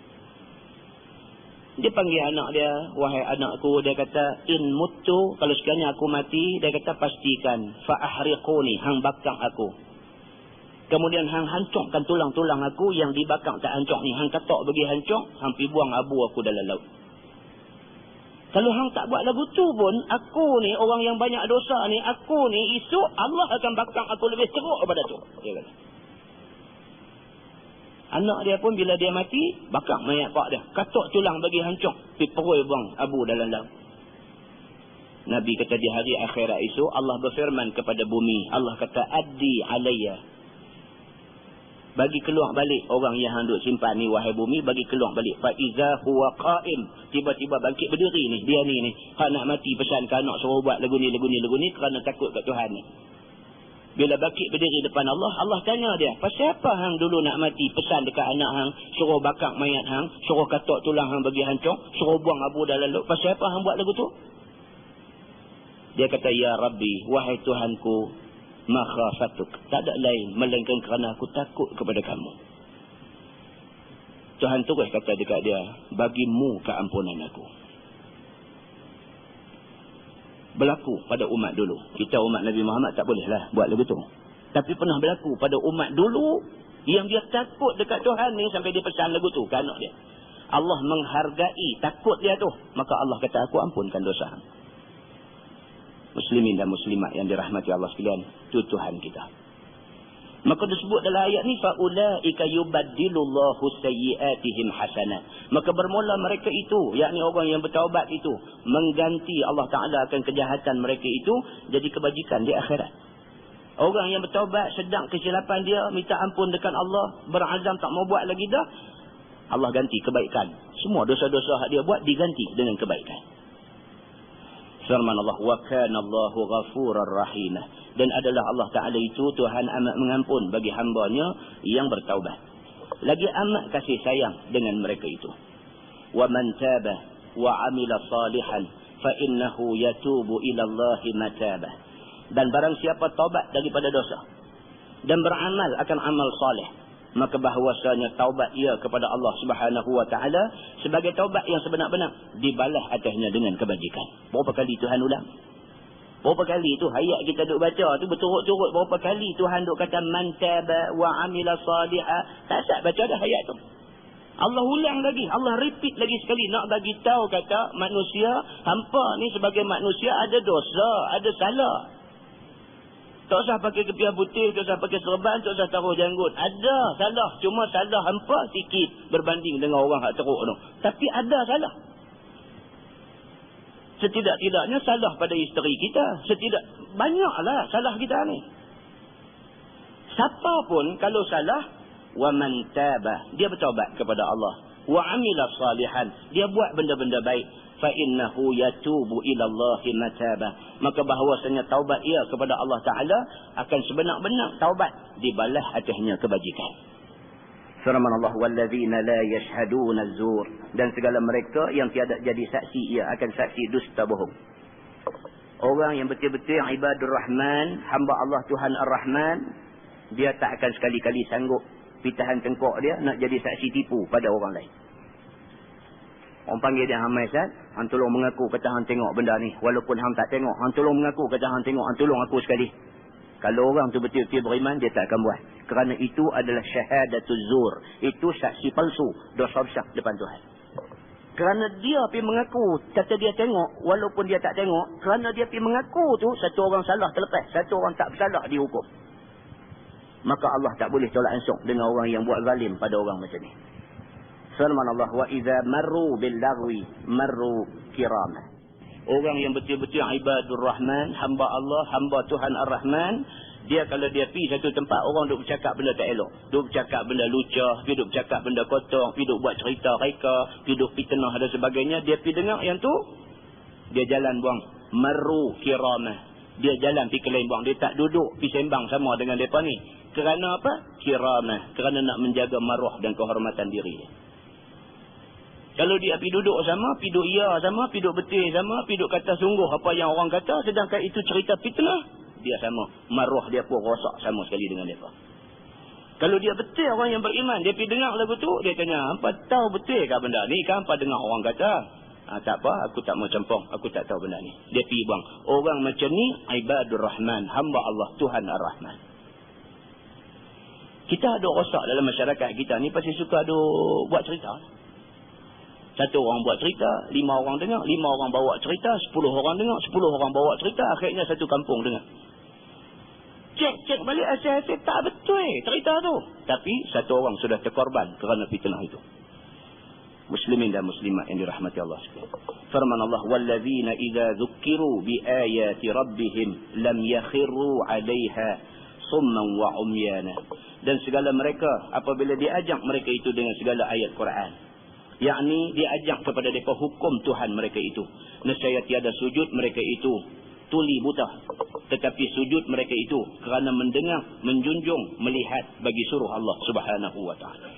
Dia panggil anak dia, wahai anakku, dia kata, in mutu, kalau sekiranya aku mati, dia kata pastikan, fa'ahriquni, hang bakang aku. Kemudian hang hancurkan tulang-tulang aku yang dibakang tak hancur ni, hang katok bagi hancur, hang pergi buang abu aku dalam laut. Kalau hang tak buat lagu tu pun, aku ni, orang yang banyak dosa ni, aku ni, esok Allah akan bakang aku lebih teruk daripada tu. Dia kata. Anak dia pun bila dia mati, bakang mayat pak dia. Katok tulang bagi hancur. Pergi perui buang abu dalam laut. Nabi kata di hari akhirat itu, Allah berfirman kepada bumi. Allah kata, addi alayya. Bagi keluar balik orang yang handuk simpan ni, wahai bumi, bagi keluar balik. Fa'iza huwa qa'im. Tiba-tiba bangkit berdiri ni. Dia ni. Hak nak mati pesan ke anak suruh buat lagu ni kerana takut kat Tuhan ni. Bila bangkit berdiri depan Allah, Allah tanya dia, pasal apa hang dulu nak mati pesan dekat anak hang, suruh bakar mayat hang, suruh katok tulang hang bagi hancur, suruh buang abu dalam laut, pasal apa hang buat lagu tu? Dia kata, ya Rabbi, wahai Tuhanku, ma khafatuk, tak ada lain melainkan kerana aku takut kepada kamu. Tuhan terus kata dekat dia, bagimu keampunan aku. Berlaku pada umat dulu. Kita umat Nabi Muhammad tak bolehlah buat lagu tu. Tapi pernah berlaku pada umat dulu yang dia takut dekat Tuhan ni sampai dia pesan lagu tu ke anak dia. Allah menghargai takut dia tu. Maka Allah kata, aku ampunkan dosa. Muslimin dan muslimat yang dirahmati Allah sekalian, itu Tuhan kita. Maka disebut dalam ayat ni, faulaika yubaddilullahu sayyi'atihim hasanat. Maka bermula mereka itu, yakni orang yang bertaubat itu, mengganti Allah Taala akan kejahatan mereka itu jadi kebajikan di akhirat. Orang yang bertaubat sedang kesilapan dia, minta ampun dekat Allah, berazam tak mau buat lagi dah, Allah ganti kebaikan. Semua dosa-dosa dia buat diganti dengan kebaikan. Firman Allah, wa kana Allahu ghafurar rahim. Dan adalah Allah Ta'ala itu Tuhan amat mengampun bagi hambanya yang bertaubat. Lagi amat kasih sayang dengan mereka itu. Wa man taba wa amila salihan fa innahu yatubu ila Allahi mataba. Dan barang siapa taubat daripada dosa dan beramal akan amal salih, maka bahawasanya taubat ia kepada Allah Subhanahu wa Ta'ala sebagai taubat yang sebenar-benar dibalas atasnya dengan kebajikan. Berapa kali Tuhan ulang? Berapa kali tu ayat kita duk baca tu berturut-turut berapa kali Tuhan duk kata man taba wa amila salihah. Tak sat baca dah ayat tu. Allah ulang lagi, Allah repeat lagi sekali nak bagi tahu kata manusia hampa ni sebagai manusia ada dosa, ada salah. Tak usah pakai kepiah putih, tak usah pakai serban, tak usah taruh janggut. Ada salah, cuma salah hampa sikit berbanding dengan orang hak teruk tu. Tapi ada salah. Setidak-tidaknya salah pada isteri kita. Banyaklah salah kita ni. Siapa pun kalau salah, wa man taba, dia bertaubat kepada Allah. Wa amila salihan, dia buat benda-benda baik. Fa innahu yatubu ila Allahi mataba. Maka bahawasanya taubat ia kepada Allah Ta'ala akan sebenar-benar taubat dibalas atasnya kebajikan. Firman Allah, wallazina la yashhaduna az-zur, dan segala mereka yang tiada jadi saksi ia akan saksi dusta bohong. Orang yang betul-betul ibadur rahman, hamba Allah Tuhan ar-Rahman, dia tak akan sekali-kali sanggup pitahan tengkok dia nak jadi saksi tipu pada orang lain. Orang panggil dia, hamai Ustaz, hang tolong mengaku kata hang tengok benda ni, walaupun hang tak tengok, hang tolong mengaku kata hang tengok, hang tolong aku sekali. Kalau orang tu betul-betul beriman, dia tak akan buat. Kerana itu adalah syahadatul zur. Itu saksi palsu, dosa besar depan Tuhan. Kerana dia pergi mengaku, kata dia tengok, walaupun dia tak tengok. Kerana dia pergi mengaku tu, satu orang salah terlepas, satu orang tak bersalah dihukum. Maka Allah tak boleh tolak ansur dengan orang yang buat zalim pada orang macam ni. Firman Allah, wa idza marru bil lagwi marru kirama. Orang yang betul-betul ibadur rahman, hamba Allah, hamba Tuhan ar-Rahman, dia kalau dia pergi satu tempat, orang duk bercakap benda tak elok, duk bercakap benda lucah, dia duk bercakap benda kotor, dia duk buat cerita reka, dia duk fitnah dan sebagainya, dia pergi dengar yang tu, dia jalan buang marru kiramah. Dia jalan pergi ke lain buang, dia tak duduk pergi sembang sama dengan mereka ni. Kerana apa? Kiramah, kerana nak menjaga maruah dan kehormatan diri dia. Kalau dia pergi duduk sama, pergi duduk iya sama, pergi duduk betul sama, pergi duduk kata sungguh apa yang orang kata, sedangkan itu cerita fitnah, dia sama. Maruah dia pun rosak sama sekali dengan mereka. Kalau dia betul orang yang beriman, dia pergi dengar lagu tu, dia tanya, apa tahu betul ke benda ni? Kan apa dengar orang kata? Tak apa, aku tak mau campur, aku tak tahu benda ni. Dia pergi buang. Orang macam ni, ibadur rahman, hamba Allah, Tuhan ar-Rahman. Kita ada rosak dalam masyarakat kita ni, pasti suka ada buat cerita. Satu orang buat cerita, 5 orang dengar, 5 orang bawa cerita, 10 orang dengar, 10 orang bawa cerita, akhirnya satu kampung dengar. Cek balik asal-asal tak betul cerita tu. Tapi satu orang sudah terkorban kerana fitnah itu. Muslimin dan muslimat yang dirahmati Allah sekalian. Firman Allah, wallazina idza dzukkiru bi ayati rabbihim lam yakhiru 'alaiha summan wa umyana. Dan segala mereka apabila diajak mereka itu dengan segala ayat Quran, yakni diajak kepada mereka hukum Tuhan mereka itu, nescaya tiada sujud mereka itu tuli buta, tetapi sujud mereka itu kerana mendengar, menjunjung, melihat bagi suruh Allah Subhanahu wa taala.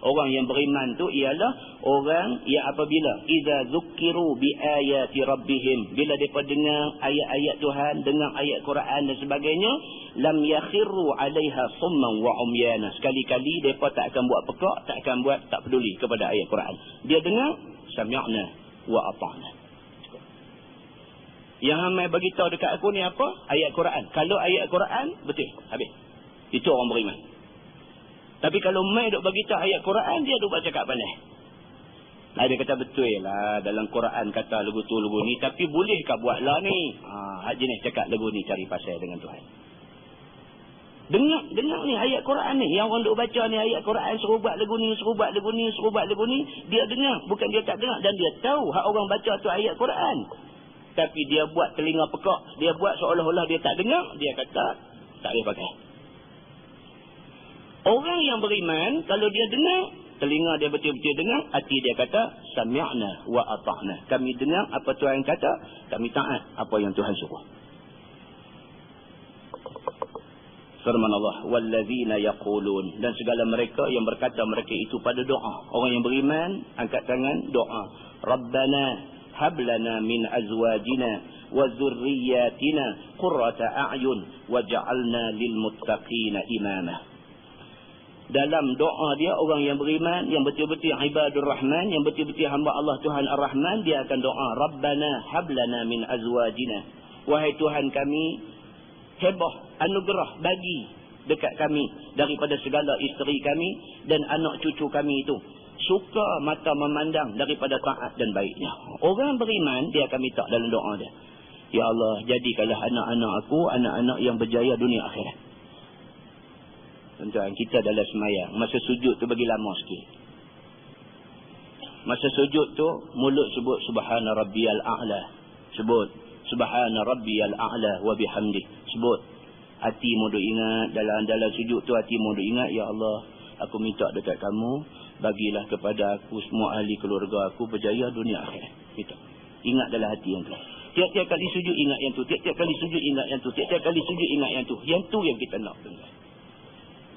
Orang yang beriman tu ialah orang yang apabila idza dzukkiru bi ayati rabbihim, bila depa dengar ayat-ayat Tuhan, dengar ayat Quran dan sebagainya, lam yakhiru 'alaiha summan wa umyana. Sekali-kali depa tak akan buat pekak, tak peduli kepada ayat Quran. Dia dengar sami'na wa ata'na. Yang ramai bagi tahu dekat aku ni apa? Ayat Quran. Kalau ayat Quran betul, habis. Itu orang beriman. Tapi kalau mai duk bagi tahu ayat Quran, dia duk baca cakap pandai. Dia kata betul lah dalam Quran kata lagu tu lagu ni, tapi bolehkah buatlah ni? Hak jenis cakap lagu ni cari pasal dengan Tuhan. Dengar ni ayat Quran ni, yang orang duk baca ni ayat Quran, suruh buat lagu ni, suruh buat lagu ni, suruh buat lagu ni, dia dengar, bukan dia tak dengar, dan dia tahu hak orang baca tu ayat Quran. Tapi dia buat telinga pekak, dia buat seolah-olah dia tak dengar, dia kata tak boleh pakai. Orang yang beriman, kalau dia dengar, telinga dia betul-betul dengar, hati dia kata sami'na wa ata'na. Kami dengar apa Tuhan kata, kami taat apa yang Tuhan suruh. Firman Allah, wallazina yaqulun, dan segala mereka yang berkata mereka itu pada doa. Orang yang beriman angkat tangan doa, Rabbana hab lana min azwajina wa dzurriyyatina qurrata a'yun waj'alna lil muttaqina imama. Dalam doa dia, orang yang beriman, yang betul-betul ibadur rahman, yang betul-betul hamba Allah Tuhan ar-Rahman, dia akan doa, Rabbana hab lana min azwajina. Wahai Tuhan kami, hebah, anugerah bagi dekat kami daripada segala isteri kami dan anak cucu kami itu. Suka mata memandang daripada taat dan baiknya. Orang beriman, dia akan minta dalam doa dia. Ya Allah, jadikanlah anak-anak aku, anak-anak yang berjaya dunia akhirat. Tuan-tuan, kita dalam semayang, masa sujud tu bagi lama sikit. Masa sujud tu, mulut sebut Subhana Rabbiyal A'la. Sebut Subhana Rabbiyal A'la wa bihamdih. Sebut. Hati mu duk ingat, dalam sujud tu hati mu duk ingat, Ya Allah, aku minta dekat kamu, bagilah kepada aku semua ahli keluarga aku berjaya dunia akhirat. Minta. Ingat dalam hati yang tu. Tiap-tiap kali sujud ingat yang tu. Tiap-tiap kali sujud ingat yang tu. Tiap-tiap kali sujud ingat yang tu. Yang tu yang kita nak.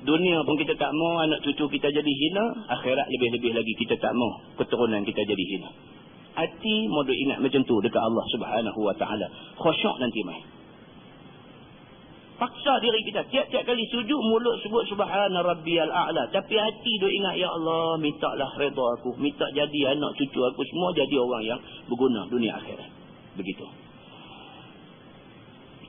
Dunia pun kita tak mau anak cucu kita jadi hina. Akhirat lebih-lebih lagi kita tak mau keturunan kita jadi hina. Hati mau ingat macam tu dekat Allah Subhanahu Wa Taala. Khusyuk nanti mai. Paksa diri kita. Tiap-tiap kali sujud mulut sebut Subhana Rabbiyal A'la. Tapi hati duk ingat, Ya Allah, mintalah redha aku. Minta jadi anak cucu aku semua jadi orang yang berguna dunia akhirat. Begitu.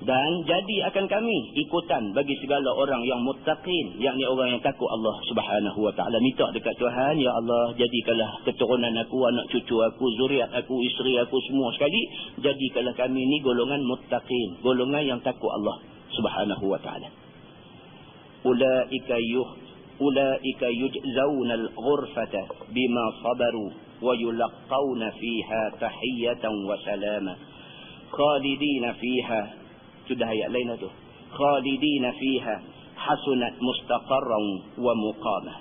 Dan jadi akan kami ikutan bagi segala orang yang muttaqin, yakni orang yang takut Allah Subhanahu Wa Taala. Minta dekat Tuhan, Ya Allah, jadikanlah keturunan aku, anak cucu aku, zuriat aku, isteri aku semua sekali, jadikanlah kami ni golongan muttaqin, golongan yang takut Allah Subhanahu Wa Taala. Ulaika yujzauna al-ghurfata bima sabaru wa yulqauna fiha tahiyatan wa salama khalidina fiha. Sudah ayat lain tu. Khalidina fiha hasunat mustaqarran wa muqamah.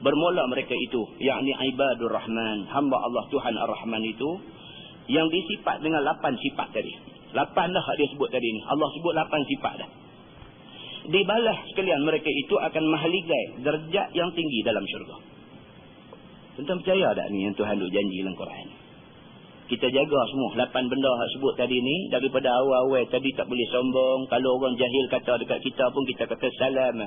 Bermula mereka itu, yakni ibadur rahman, hamba Allah Tuhan Ar-Rahman itu, yang disifat dengan 8 sifat tadi. 8 dah dia sebut tadi ni. Allah sebut 8 sifat dah. Dibalas sekalian mereka itu akan mahligai derajat yang tinggi dalam syurga. Tuan-tuan percaya tak ni yang Tuhan duk janji dalam Quran? Kita jaga semua 8 benda yang sebut tadi ni. Daripada awal-awal tadi tak boleh sombong. Kalau orang jahil kata dekat kita pun kita kata salam.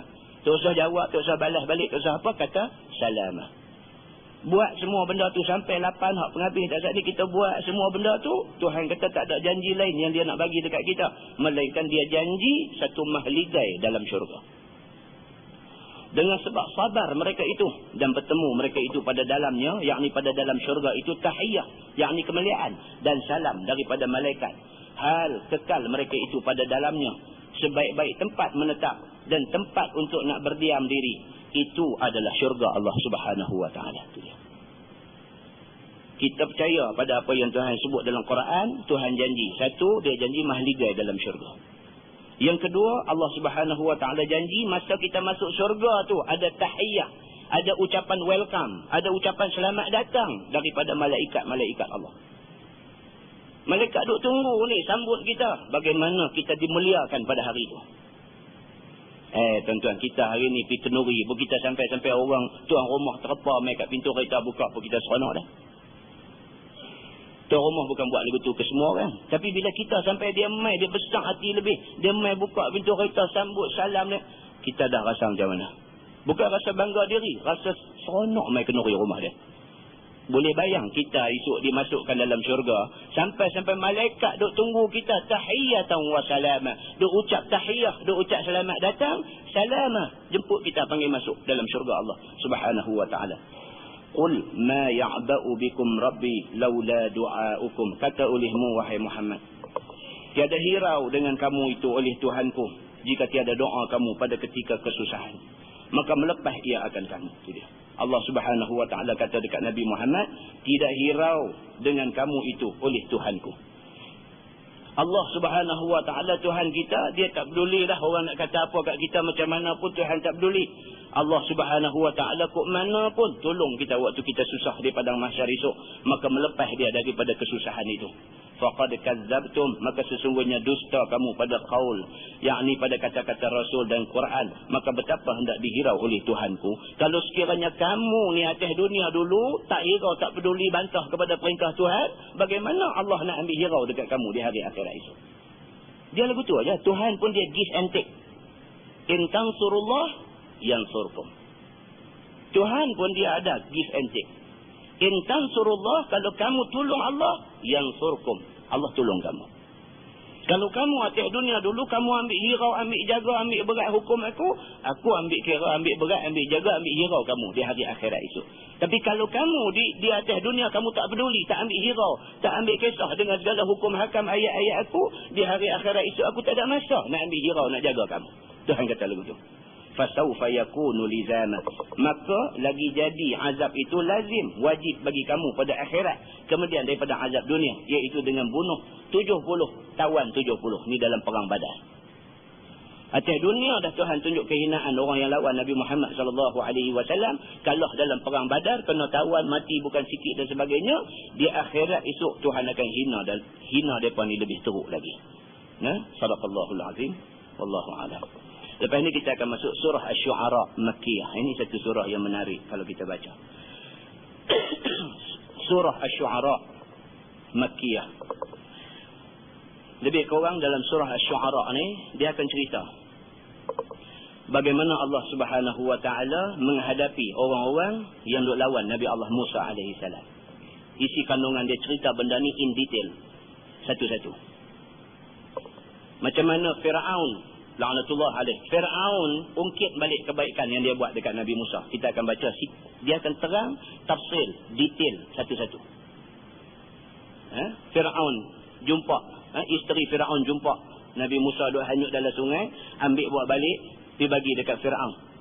Tak usah jawab, tak usah balas balik, tak usah apa, kata salam. Buat semua benda tu sampai 8 hak penghabis tak saat ni kita buat semua benda tu. Tuhan kata tak ada janji lain yang dia nak bagi dekat kita. Melainkan dia janji satu mahligai dalam syurga. Dengan sebab sabar mereka itu dan bertemu mereka itu pada dalamnya, yakni pada dalam syurga itu tahiyah, yakni kemuliaan dan salam daripada malaikat. Hal kekal mereka itu pada dalamnya, sebaik-baik tempat menetap dan tempat untuk nak berdiam diri, itu adalah syurga Allah Subhanahu Wa Taala. Kita percaya pada apa yang Tuhan sebut dalam Quran. Tuhan janji, satu, dia janji mahligai dalam syurga. Yang kedua, Allah Subhanahu Wa Taala janji masa kita masuk syurga tu ada tahiyah, ada ucapan welcome, ada ucapan selamat datang daripada malaikat-malaikat Allah. Malaikat duk tunggu ni sambut kita, bagaimana kita dimuliakan pada hari itu. Tuan-tuan, kita hari ni pergi kenduri, kita sampai orang tuan rumah terpa mai kat pintu kereta buka pun kita seronok dah. Tuan rumah bukan buat lagu tu ke semua orang. Tapi bila kita sampai dia mai, dia besar hati lebih. Dia mai buka pintu kereta, sambut, salam dia. Kita dah rasa macam mana? Bukan rasa bangga diri. Rasa seronok mai kenduri rumah dia. Boleh bayang kita esok dimasukkan dalam syurga. Sampai malaikat duk tunggu kita. Tahiyatan wa salama. Duk ucap tahiyah, duk ucap selamat datang. Salama. Jemput kita, panggil masuk dalam syurga Allah Subhanahu Wa Ta'ala. Qul ma ya'ba'u bikum rabbi laula du'aukum. Kata olehmu wahai Muhammad, tiada hirau dengan kamu itu oleh Tuhanku jika tiada doa kamu pada ketika kesusahan, maka melepas ia akan kamu. Itu dia. Allah Subhanahu Wa Ta'ala kata dekat Nabi Muhammad, tidak hirau dengan kamu itu oleh Tuhanku. Allah Subhanahu Wa Ta'ala Tuhan kita, dia tak peduli dah orang nak kata apa kat kita macam mana pun, Tuhan tak peduli. Allah Subhanahu Wa Ta'ala kok mana pun tolong kita waktu kita susah di padang mahsyar esok, maka melepas dia daripada kesusahan itu. Faqad kadzabtum, maka sesungguhnya dusta kamu pada qaul, yakni pada kata-kata Rasul dan Quran, maka betapa hendak dihirau oleh Tuhanku kalau sekiranya kamu ni atas dunia dulu tak hirau, tak peduli, bantah kepada perintah Tuhan. Bagaimana Allah nak ambil hirau dekat kamu di hari akhirat esok? Dia lagu tu aja. Tuhan pun dia give and take. In tansurullah yansurkum. Tuhan pun dia ada give and take. In tansurullah, kalau kamu tolong Allah, yansurkum, Allah tolong kamu. Kalau kamu atas dunia dulu, kamu ambil hirau, ambil jaga, ambil berat hukum aku ambil kira, ambil berat, ambil jaga, ambil hirau kamu di hari akhirat esok. Tapi kalau kamu di atas dunia, kamu tak peduli, tak ambil hirau, tak ambil kisah dengan segala hukum hakam ayat-ayat aku, di hari akhirat esok aku tak ada masa nak ambil hirau, nak jaga kamu. Tuhan kata lagu tu. Fasawfa yakunu lizama. Maka lagi jadi azab itu lazim, wajib bagi kamu pada akhirat. Kemudian daripada azab dunia, iaitu dengan bunuh 70, tawan 70. Ni dalam perang Badar. Atas dunia dah Tuhan tunjuk kehinaan orang yang lawan Nabi Muhammad SAW. Kalah dalam perang Badar, kena tawan, mati bukan sikit dan sebagainya. Di akhirat esok Tuhan akan hina mereka ni lebih teruk lagi. Sadaqallahul azim. Wallahu a'lam. Lepas ni kita akan masuk surah Asy-Syu'ara Makkiyah. Ini satu surah yang menarik kalau kita baca. Surah Asy-Syu'ara Makkiyah. Lebih kurang dalam surah Asy-Syu'ara ni, dia akan cerita bagaimana Allah Subhanahu wa taala menghadapi orang-orang yang duk lawan Nabi Allah Musa alaihi salam. Isi kandungan dia cerita benda ni in detail, satu-satu. Macam mana Firaun, la'natullah alaih, Firaun ungkit balik kebaikan yang dia buat dekat Nabi Musa. Kita akan baca, dia akan terang tafsir detail satu-satu. Firaun jumpa, isteri Firaun jumpa Nabi Musa duk hanyut dalam sungai, ambil buat balik, pergi bagi dekat Firaun.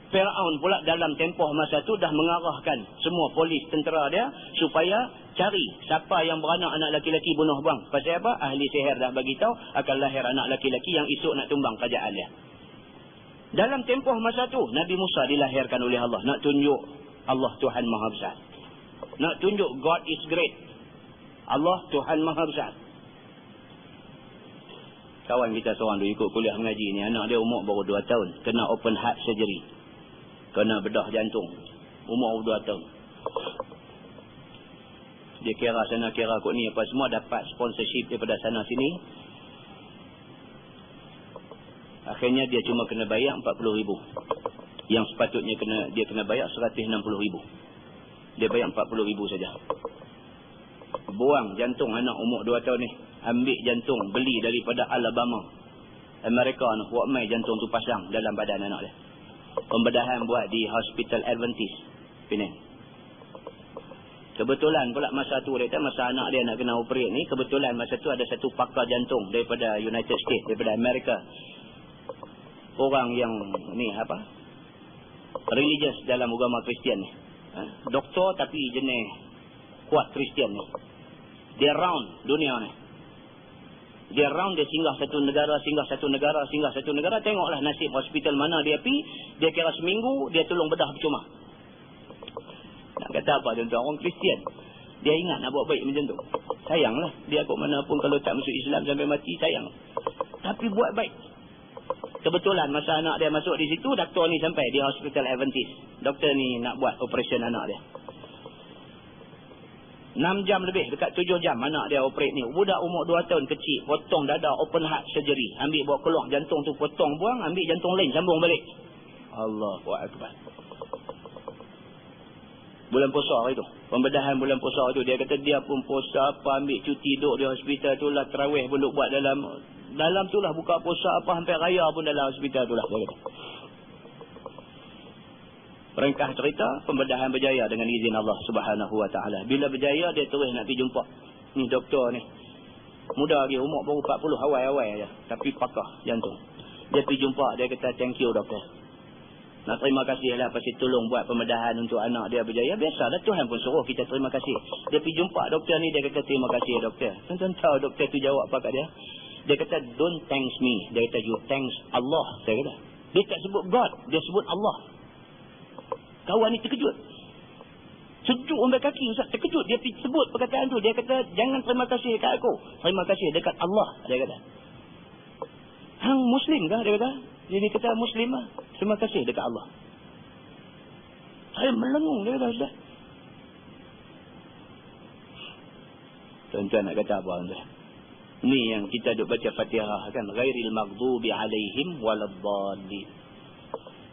Firaun pula dalam tempoh masa tu dah mengarahkan semua polis tentera dia supaya cari siapa yang beranak anak laki-laki bunuh buang. Pasal apa? Ahli sihir dah bagi tahu akan lahir anak laki-laki yang esok nak tumbang kerajaan dia. Dalam tempoh masa tu Nabi Musa dilahirkan oleh Allah, nak tunjuk Allah Tuhan Maha Besar. Nak tunjuk God is great. Allah Tuhan Maha Besar. Kawan kita seorang tu ikut kuliah mengaji ni, anak dia umur baru 2 tahun, kena open heart surgery. Kena bedah jantung. Umur 2 tahun. Dia kira sana kira kot ni apa semua, dapat sponsorship daripada sana sini. Akhirnya dia cuma kena bayar 40,000. Yang sepatutnya dia kena bayar 160,000. Dia bayar 40,000 saja. Buang jantung anak umur 2 tahun ni. Ambil jantung, beli daripada Alabama, Amerika ni, buat mai jantung tu pasang dalam badan anak dia. Pembedahan buat di Hospital Adventist Penang. Kebetulan pula masa tu dia kata, masa anak dia nak kena operate ni, kebetulan masa tu ada satu pakar jantung daripada United States, daripada Amerika. Orang yang ni apa? Religious dalam agama Kristian ni. Doktor tapi jenis kuat Kristian ni. Dia round dunia ni. Dia round, dia singgah satu negara, singgah satu negara, singgah satu negara. Tengoklah nasib hospital mana dia pergi. Dia kira seminggu, dia tolong bedah percuma. Nak kata apa tuan-tuan? Orang Kristian, dia ingat nak buat baik macam tu. Sayanglah. Dia kok mana pun kalau tak masuk Islam sampai mati, sayang. Tapi buat baik. Kebetulan masa anak dia masuk di situ, doktor ni sampai di Hospital Adventist. Doktor ni nak buat operation anak dia. 6 jam lebih, dekat 7 jam anak dia operate ni. Budak umur 2 tahun kecil, potong dada, open heart surgery. Ambil bawa keluar jantung tu, potong buang, ambil jantung lain, sambung balik. Allahu Akbar. Bulan puasa hari tu, pembedahan bulan puasa tu, dia kata dia pun puasa apa, ambil cuti duduk di hospital tu lah, tarawih pun duduk buat dalam tu lah, buka puasa apa, hampir raya pun dalam hospital tu lah, dia kata. Ringkas cerita, pembedahan berjaya dengan izin Allah Subhanahu wa taala. Bila berjaya, dia terus nak pergi jumpa ni doktor ni. Muda lagi, umur baru 40, awal-awal aja, tapi pakar jantung. Dia pergi jumpa, dia kata thank you doktor. Nak terima kasih lah pasal tolong buat pembedahan untuk anak dia berjaya. Biasalah Tuhan pun suruh kita terima kasih. Dia pergi jumpa doktor ni, dia kata terima kasih doktor. Tuan-tuan tahu doktor tu jawab apa kat dia? Dia kata don't thanks me. Dia kata you thanks Allah. Saya kata. Dia tak sebut God, dia sebut Allah. Kawan ni terkejut. Sejuk sampai kaki Ustaz, terkejut. Dia sebut perkataan tu. Dia kata jangan terima kasih dekat aku, terima kasih dekat Allah. Dia kata hang Muslim kah? Dia kata. Dia kata Muslim lah. Terima kasih dekat Allah. Saya melengung. Dia kata Ustaz. Tuan-tuan nak kata apa tuan? Ni yang kita duk baca Fatihah kan, ghairil maghdubi alaihim waladdallin.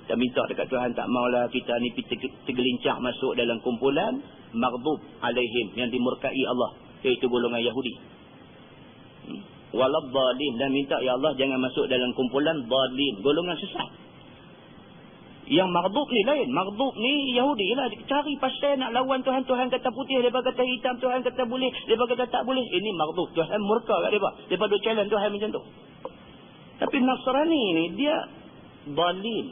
Kita minta dekat Tuhan, tak maulah kita ni tergelincang masuk dalam kumpulan maghdub alaihim, yang dimurkai Allah, iaitu golongan Yahudi. Waladhdallin, dan minta ya Allah jangan masuk dalam kumpulan dhalin, golongan sesat. Yang maghdub ni lain. Maghdub ni Yahudi lah. Cari pasal nak lawan Tuhan. Tuhan kata putih, mereka kata hitam. Tuhan kata boleh, mereka kata tak boleh. Ini maghdub. Tuhan murka kat mereka. Mereka duk challenge Tuhan macam tu. Tapi Nasrani ni dia dhalin.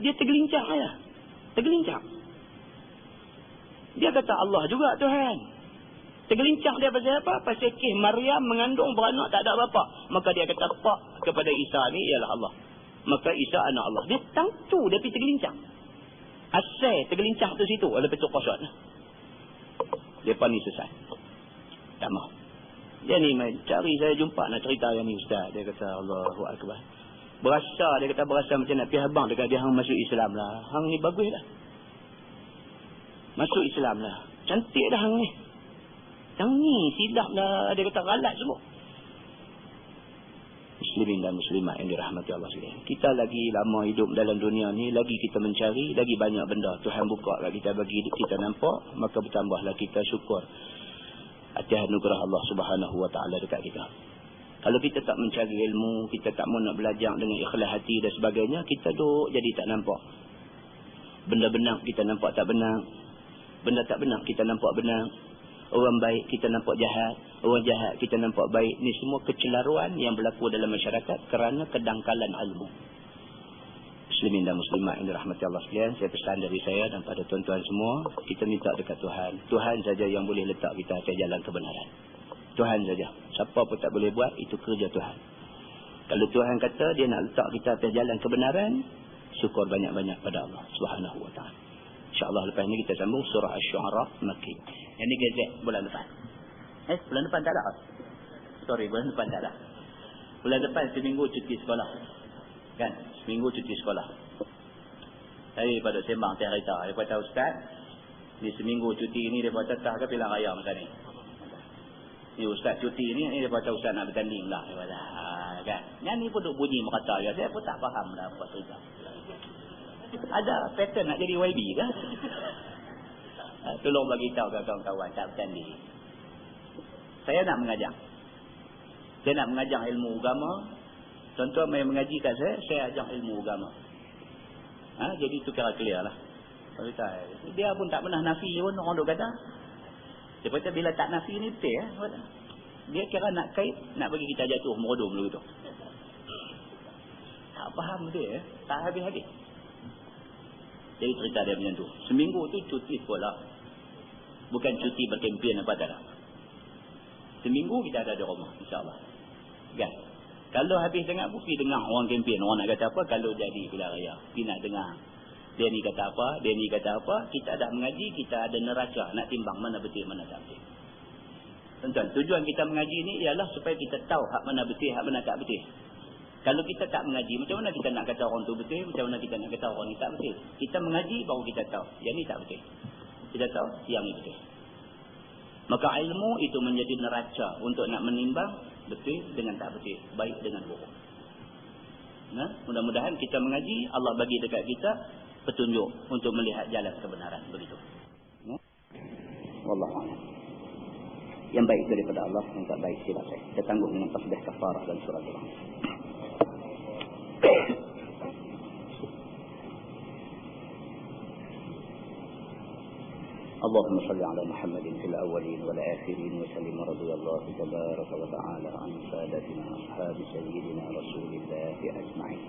Dia tergelincang ya. Tergelincang. Dia kata Allah juga Tuhan. Tergelincang dia pasal apa? Pasal kisah Maryam mengandung beranak tak ada bapa. Maka dia kata pak kepada Isa ni ialah Allah. Maka Isa anak Allah. Dia tentu dia pergi tergelincang. Asal tergelincang tu situ. Lepas tu kosot. Mereka ni sesat. Tak mahu. Dia ni cari saya jumpa nak cerita yang ni Ustaz. Dia kata Allahu Akbar. Dia kata berasa macam nak pergi habang dekat dia hang masuk Islam lah. Hang ni bagus lah. Masuk Islam lah. Cantik dah hang ni. Yang ni silap lah. Dia kata ralat semua. Muslimin dan muslimat yang dirahmati Allah sekalian. Kita lagi lama hidup dalam dunia ni, lagi kita mencari, lagi banyak benda Tuhan buka kat kita, bagi kita nampak, maka bertambahlah kita syukur atas anugerah Allah Subhanahu wa taala dekat kita. Kalau kita tak mencari ilmu, kita tak mau nak belajar dengan ikhlas hati dan sebagainya, kita duk jadi tak nampak. Benda benar kita nampak tak benar. Benda tak benar kita nampak benar. Orang baik kita nampak jahat. Orang jahat kita nampak baik. Ini semua kecelaruan yang berlaku dalam masyarakat kerana kedangkalan ilmu. Muslimin dan muslimat yang dirahmati Allah sekalian, saya pesan dari saya dan pada tuan-tuan semua, kita minta dekat Tuhan. Tuhan saja yang boleh letak kita atas jalan kebenaran. Tuhan saja. Siapa pun tak boleh buat, itu kerja Tuhan. Kalau Tuhan kata dia nak letak kita atas jalan kebenaran, syukur banyak-banyak pada Allah Subhanahu wa taala. InsyaAllah lepas ni kita sambung surah Asy-Syu'ara Makki. Yang ni gazet bulan depan. Bulan depan tak ada. Sorry, bulan depan tak ada. Bulan depan seminggu cuti sekolah. Kan? Seminggu cuti sekolah. Saya pada sembang tiap cerita. Dia kata Ustaz, di seminggu cuti ini dia kata tak ke pilihan raya macam ni. Ni Ustaz cuti ni dia kata Ustaz nak bertanding lah. Dia kata, kan? Yang ni pun duk bunyi merata dia. Saya pun tak faham lah apa cerita. Ada pattern nak jadi YB kan? Tolong bagi tahu ke kawan-kawan tak bertanding. Saya nak mengajar. Saya nak mengajar ilmu agama. Tuan-tuan yang mengaji kat saya ajar ilmu agama. Jadi tu kira clear lah. Dia pun tak pernah nafi pun orang duk kata. Dia kata bila tak nafi ni betul dia kira nak kait, nak bagi kita jatuh merodom dulu tu. Tak faham dia, tak habis-habis. Jadi cerita dia macam tu. Seminggu tu cuti sekolah. Bukan cuti berkempen apa tak ada. Seminggu kita ada di rumah, insyaAllah. Kan? Kalau habis dengar, pergi dengar orang kempen. Orang nak kata apa, kalau jadi pilihan raya. Pergi nak dengar. Dia ni kata apa, dia ni kata apa. Kita dah mengaji, kita ada neraca. Nak timbang mana betul, mana tak betul. Tuan-tuan, tujuan kita mengaji ni ialah supaya kita tahu hak mana betul, hak mana tak betul. Kalau kita tak mengaji, macam mana kita nak kata orang tu betul, macam mana kita nak kata orang ni tak betul. Kita mengaji baru kita tahu, yang ni tak betul. Kita tahu, yang ni betul. Maka ilmu itu menjadi neraca untuk nak menimbang betul dengan tak betul, baik dengan buruk. Mudah-mudahan kita mengaji, Allah bagi dekat kita petunjuk untuk melihat jalan kebenaran. Begitu. Wallahualam. Yang baik daripada Allah, yang tak baik silakan. Kita tangguh dengan tasbih kafarah dan surah Allah. اللهم صل على محمد في الأولين والآخرين وسلم رضي الله تبارك وتعالى عن سادتنا أصحاب سيدنا رسول الله أجمعين.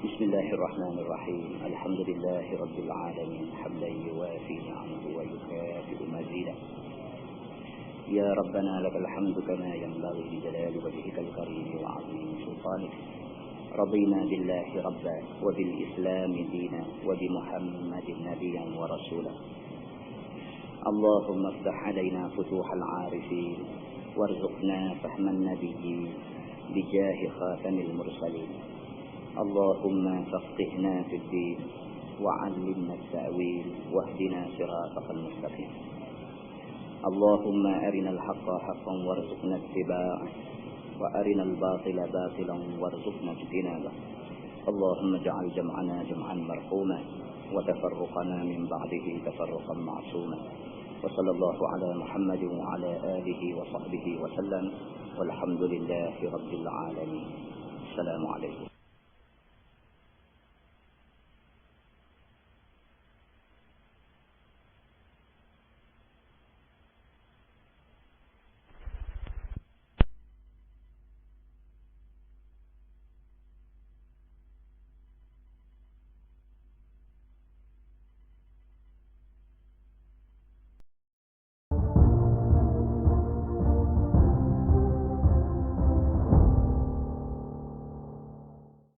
بسم الله الرحمن الرحيم. الحمد لله رب العالمين حمدا يوافي نعمه ويكافئ مزيدا. يا ربنا لك الحمد كما ينبغي لجلال وجهك الكريم وعظيم سلطانك. رضينا بالله ربا وبالإسلام دينا وبمحمد نبيا ورسولا. اللهم افتح علينا فتوح العارفين وارزقنا فهم النبيين بجاه خاتم المرسلين. اللهم فقهنا في الدين وعلمنا التأويل واهدنا صراطك المستقيم. اللهم أرنا الحق حقا وارزقنا اتباعه وأرنا الباطل باطلا وارزقنا اجتنابه. اللهم اجعل جمعنا جمعا مرحوما وتفرقنا من بعده تفرقا معصوما. وصلى الله على محمد وعلى آله وصحبه وسلم. Walhamdulillahirabbil alamin. Assalamualaikum.